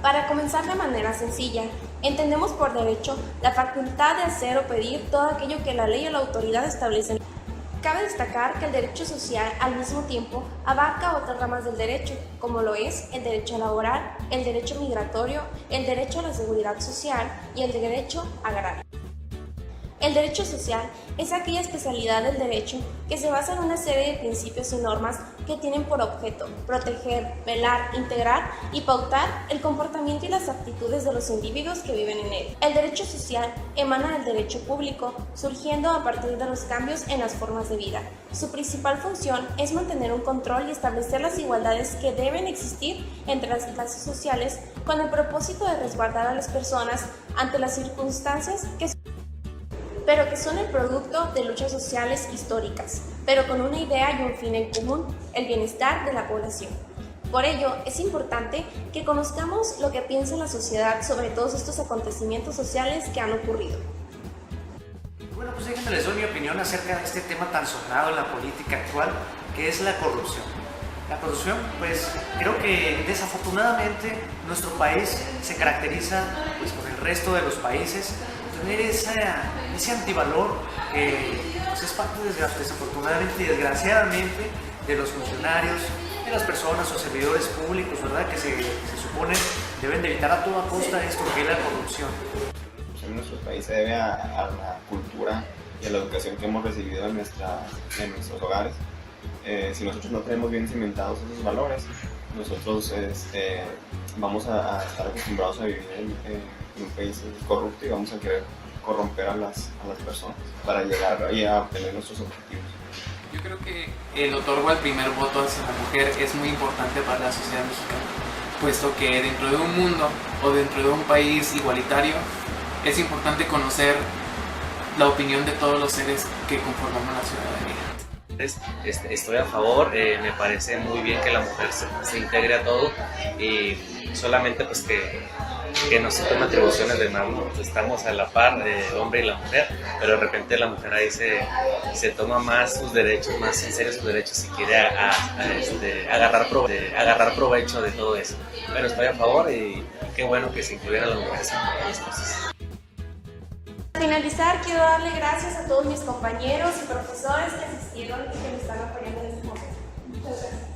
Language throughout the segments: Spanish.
Para comenzar de manera sencilla, entendemos por derecho la facultad de hacer o pedir todo aquello que la ley o la autoridad establecen. Cabe destacar que el derecho social al mismo tiempo abarca otras ramas del derecho, como lo es el derecho laboral, el derecho migratorio, el derecho a la seguridad social y el derecho agrario. El derecho social es aquella especialidad del derecho que se basa en una serie de principios y normas que tienen por objeto proteger, velar, integrar y pautar el comportamiento y las actitudes de los individuos que viven en él. El derecho social emana del derecho público, surgiendo a partir de los cambios en las formas de vida. Su principal función es mantener un control y establecer las igualdades que deben existir entre las clases sociales con el propósito de resguardar a las personas ante las circunstancias pero que son el producto de luchas sociales históricas, pero con una idea y un fin en común, el bienestar de la población. Por ello, es importante que conozcamos lo que piensa la sociedad sobre todos estos acontecimientos sociales que han ocurrido. Bueno, pues déjenme les doy mi opinión acerca de este tema tan sonado en la política actual, que es la corrupción. La corrupción, pues creo que desafortunadamente nuestro país se caracteriza pues, con el resto de los países tener ese antivalor que pues es parte desafortunadamente y desgraciadamente de los funcionarios, de las personas o servidores públicos, ¿verdad? Que se supone deben de evitar a toda costa esto que es la corrupción. En nuestro país se debe a la cultura y a la educación que hemos recibido en nuestros hogares. Si nosotros no tenemos bien cimentados esos valores, nosotros vamos a estar acostumbrados a vivir en un país corrupto y vamos a querer corromper a las personas para llegar a obtener nuestros objetivos. Yo creo que el otorgo al primer voto hacia la mujer es muy importante para la sociedad mexicana, puesto que dentro de un mundo o dentro de un país igualitario es importante conocer la opinión de todos los seres que conformamos la ciudadanía. Estoy a favor, me parece muy bien que la mujer se integre a todo y solamente pues que no se tomen atribuciones de más, ¿no? Estamos a la par del hombre y la mujer, pero de repente la mujer ahí se toma más sus derechos, más en serio sus derechos y quiere agarrar provecho de todo eso. Pero estoy a favor y qué bueno que se incluyan a las mujeres en las cosas. Para finalizar, quiero darle gracias a todos mis compañeros y profesores que asistieron y que me están apoyando en este momento. Muchas gracias.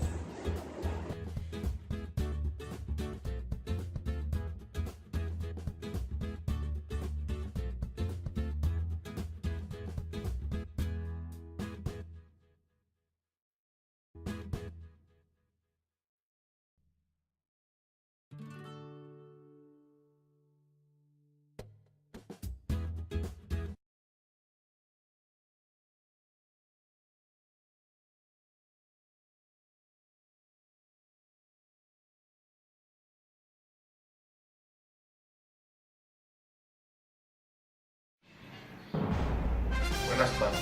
Buenas tardes.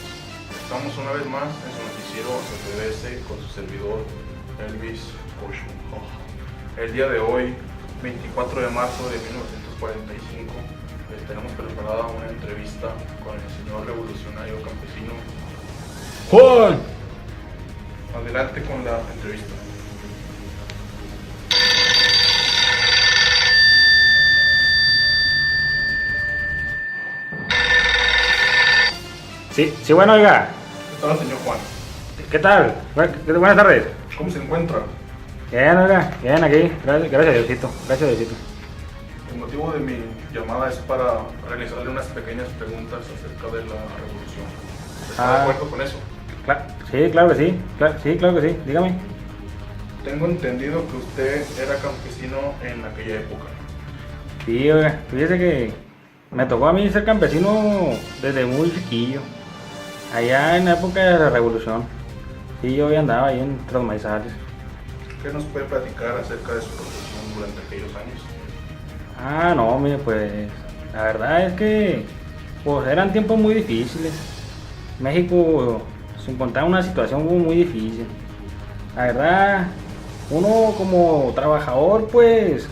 Estamos una vez más en su noticiero CTBS con su servidor Elvis Oshun. El día de hoy, 24 de marzo de 1945, les tenemos preparada una entrevista con el señor revolucionario campesino Juan. Adelante con la entrevista. Sí, bueno, oiga. ¿Qué tal, señor Juan? ¿Qué tal? Buenas tardes. ¿Cómo se encuentra? Bien, oiga, bien aquí. Gracias a Diosito. Gracias a Diosito. El motivo de mi llamada es para realizarle unas pequeñas preguntas acerca de la revolución. ¿Está de acuerdo con eso? Sí, claro que sí. Claro que sí. Dígame. Tengo entendido que usted era campesino en aquella época. Sí, oiga, fíjese que me tocó a mí ser campesino desde muy chiquillo. Allá en la época de la revolución. Sí, yo andaba ahí entre los maizales. ¿Qué nos puede platicar acerca de su profesión durante aquellos años? No, mire, pues la verdad es que pues eran tiempos muy difíciles. México se encontraba en una situación muy difícil. La verdad, uno como trabajador pues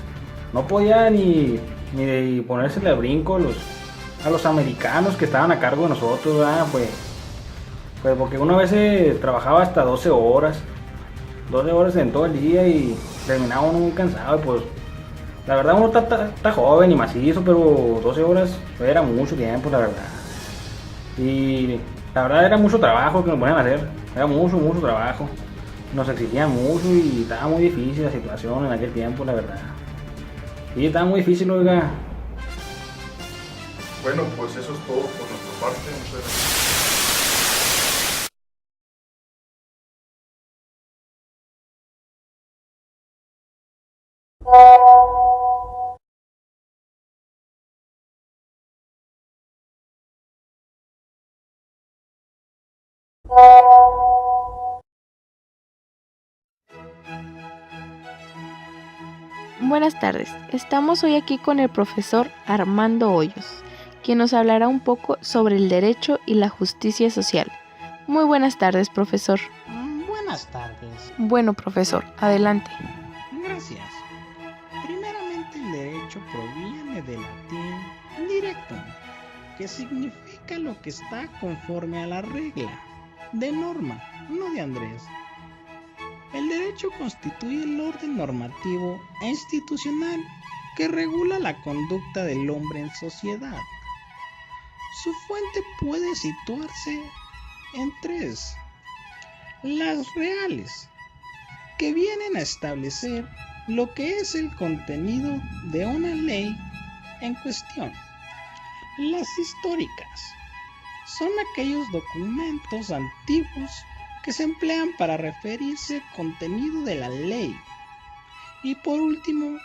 no podía ni ponérsele al brinco a los americanos que estaban a cargo de nosotros, ¿verdad? Pues porque uno a veces trabajaba hasta 12 horas en todo el día y terminaba uno muy cansado y pues la verdad uno está joven y macizo, pero 12 horas era mucho tiempo, la verdad. Y la verdad era mucho trabajo que nos ponían a hacer, era mucho trabajo. Nos exigían mucho y estaba muy difícil la situación en aquel tiempo, la verdad. Sí, estaba muy difícil, oiga. Bueno, pues eso es todo por nuestra parte. Muchas gracias. Buenas tardes, estamos hoy aquí con el profesor Armando Hoyos, quien nos hablará un poco sobre el derecho y la justicia social. Muy buenas tardes, profesor. Buenas tardes. Bueno, profesor, adelante. Gracias. Primeramente, el derecho proviene del latín directum, que significa lo que está conforme a la regla, de Norma, no de Andrés. El derecho constituye el orden normativo e institucional que regula la conducta del hombre en sociedad. Su fuente puede situarse en tres: las reales, que vienen a establecer lo que es el contenido de una ley en cuestión; las históricas, son aquellos documentos antiguos que se emplean para referirse al contenido de la ley; y por último,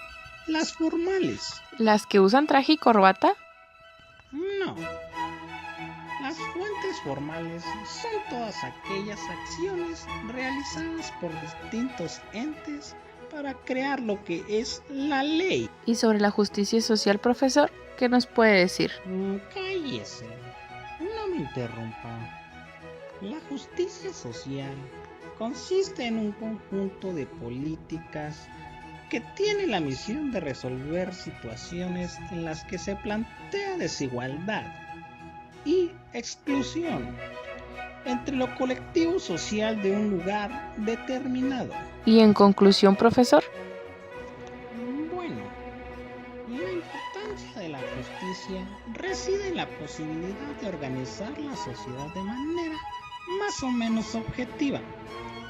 las formales. ¿Las que usan traje y corbata? No. Las fuentes formales son todas aquellas acciones realizadas por distintos entes para crear lo que es la ley. ¿Y sobre la justicia social, profesor? ¿Qué nos puede decir? Cállese, no me interrumpa. La justicia social consiste en un conjunto de políticas que tiene la misión de resolver situaciones en las que se plantea desigualdad y exclusión entre lo colectivo social de un lugar determinado. Y en conclusión, profesor. Bueno, la importancia de la justicia reside en la posibilidad de organizar la sociedad de manera más o menos objetiva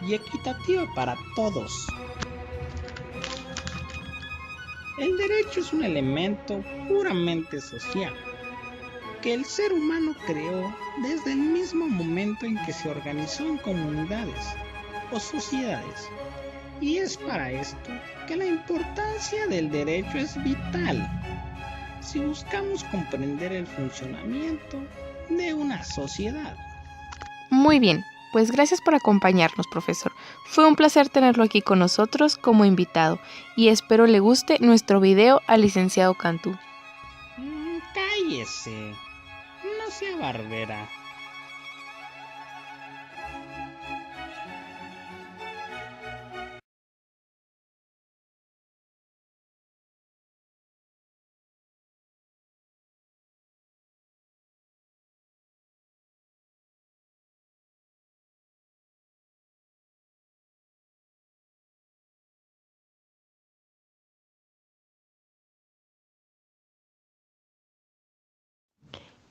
y equitativa para todos. El derecho es un elemento puramente social que el ser humano creó desde el mismo momento en que se organizó en comunidades o sociedades, y es para esto que la importancia del derecho es vital si buscamos comprender el funcionamiento de una sociedad. Muy bien, pues gracias por acompañarnos, profesor. Fue un placer tenerlo aquí con nosotros como invitado y espero le guste nuestro video al licenciado Cantú. Cállese, no sea barbera.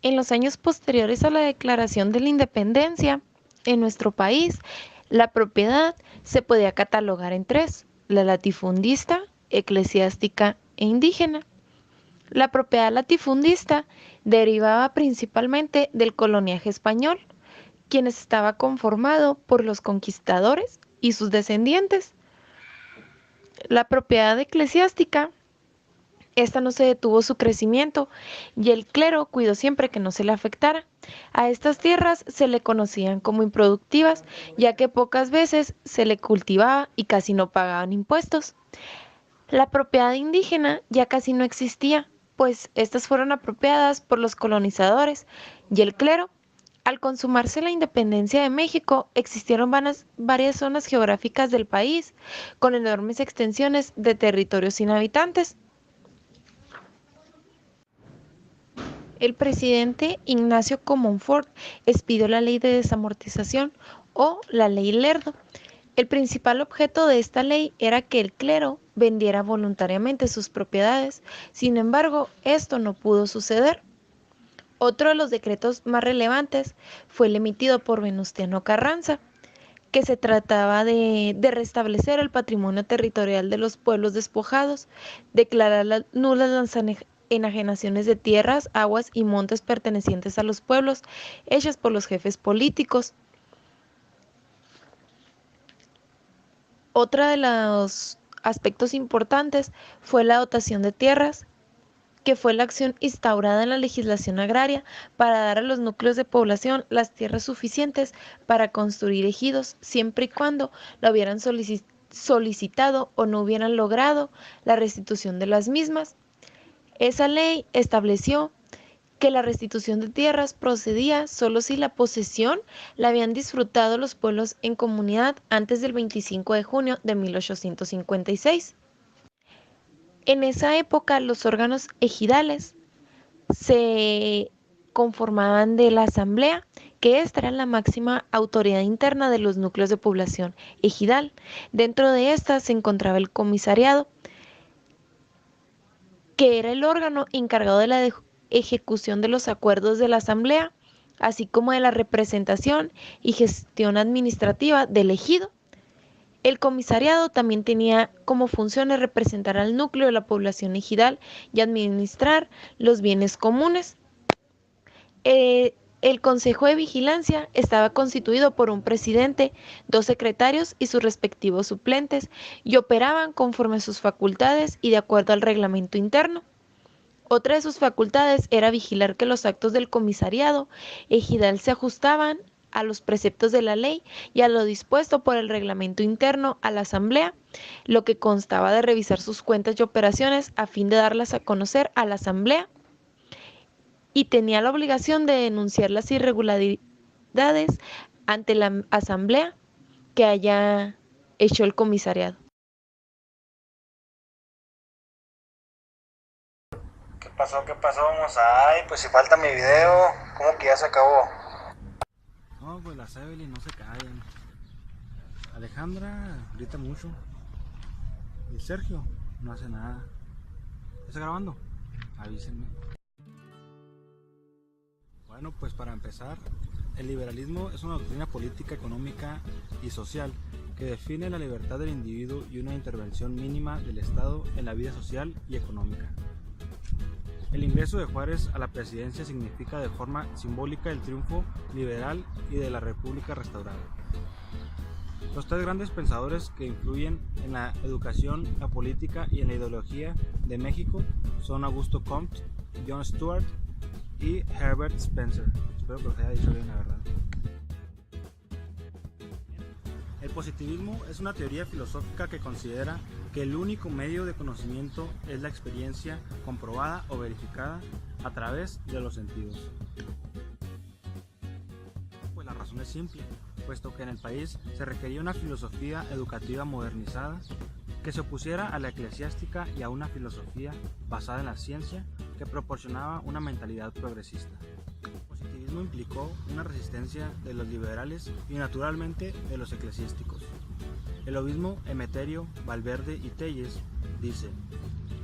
En los años posteriores a la declaración de la independencia, en nuestro país, la propiedad se podía catalogar en tres: la latifundista, eclesiástica e indígena. La propiedad latifundista derivaba principalmente del coloniaje español, quien estaba conformado por los conquistadores y sus descendientes. La propiedad eclesiástica, esta no se detuvo su crecimiento y el clero cuidó siempre que no se le afectara. A estas tierras se le conocían como improductivas, ya que pocas veces se le cultivaba y casi no pagaban impuestos. La propiedad indígena ya casi no existía, pues estas fueron apropiadas por los colonizadores y el clero Al consumarse la independencia de México, existieron varias zonas geográficas del país con enormes extensiones de territorio sin habitantes. El presidente Ignacio Comonfort expidió la Ley de Desamortización o la Ley Lerdo. El principal objeto de esta ley era que el clero vendiera voluntariamente sus propiedades. Sin embargo, esto no pudo suceder. Otro de los decretos más relevantes fue el emitido por Venustiano Carranza, que se trataba de restablecer el patrimonio territorial de los pueblos despojados, declarar nulas las enajenaciones de tierras, aguas y montes pertenecientes a los pueblos, hechas por los jefes políticos. Otro de los aspectos importantes fue la dotación de tierras, que fue la acción instaurada en la legislación agraria para dar a los núcleos de población las tierras suficientes para construir ejidos, siempre y cuando lo hubieran solicitado o no hubieran logrado la restitución de las mismas. Esa ley estableció que la restitución de tierras procedía solo si la posesión la habían disfrutado los pueblos en comunidad antes del 25 de junio de 1856. En esa época los órganos ejidales se conformaban de la asamblea, que esta era la máxima autoridad interna de los núcleos de población ejidal. Dentro de esta se encontraba el comisariado, que era el órgano encargado de la ejecución de los acuerdos de la asamblea, así como de la representación y gestión administrativa del ejido. El comisariado también tenía como funciones representar al núcleo de la población ejidal y administrar los bienes comunes. El Consejo de Vigilancia estaba constituido por un presidente, 2 secretarios y sus respectivos suplentes, y operaban conforme a sus facultades y de acuerdo al reglamento interno. Otra de sus facultades era vigilar que los actos del comisariado ejidal se ajustaban a los preceptos de la ley y a lo dispuesto por el reglamento interno a la asamblea, lo que constaba de revisar sus cuentas y operaciones a fin de darlas a conocer a la asamblea, y tenía la obligación de denunciar las irregularidades ante la asamblea que haya hecho el comisariado. ¿Qué pasó? Ay, pues si falta mi video, ¿cómo que ya se acabó? No, pues las Evelyn no se callan. Alejandra grita mucho. Y Sergio no hace nada. ¿Está grabando? Avísenme. Bueno, pues para empezar, el liberalismo es una doctrina política, económica y social que define la libertad del individuo y una intervención mínima del Estado en la vida social y económica. El ingreso de Juárez a la presidencia significa de forma simbólica el triunfo liberal y de la República restaurada. Los 3 grandes pensadores que influyen en la educación, la política y en la ideología de México son Augusto Comte, John Stuart y Herbert Spencer. Espero que los haya dicho bien, la verdad. El positivismo es una teoría filosófica que considera que el único medio de conocimiento es la experiencia comprobada o verificada a través de los sentidos. Pues la razón es simple, puesto que en el país se requería una filosofía educativa modernizada que se opusiera a la eclesiástica y a una filosofía basada en la ciencia que proporcionaba una mentalidad progresista. El positivismo implicó una resistencia de los liberales y naturalmente de los eclesiásticos. El obispo Emeterio Valverde y Telles dice: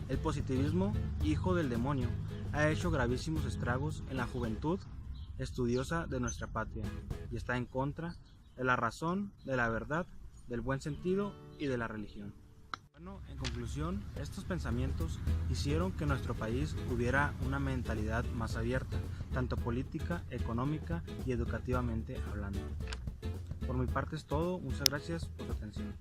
el positivismo, hijo del demonio, ha hecho gravísimos estragos en la juventud estudiosa de nuestra patria y está en contra de la razón, de la verdad, del buen sentido y de la religión. Bueno, en conclusión, estos pensamientos hicieron que en nuestro país hubiera una mentalidad más abierta, tanto política, económica y educativamente hablando. Por mi parte es todo, muchas gracias por su atención.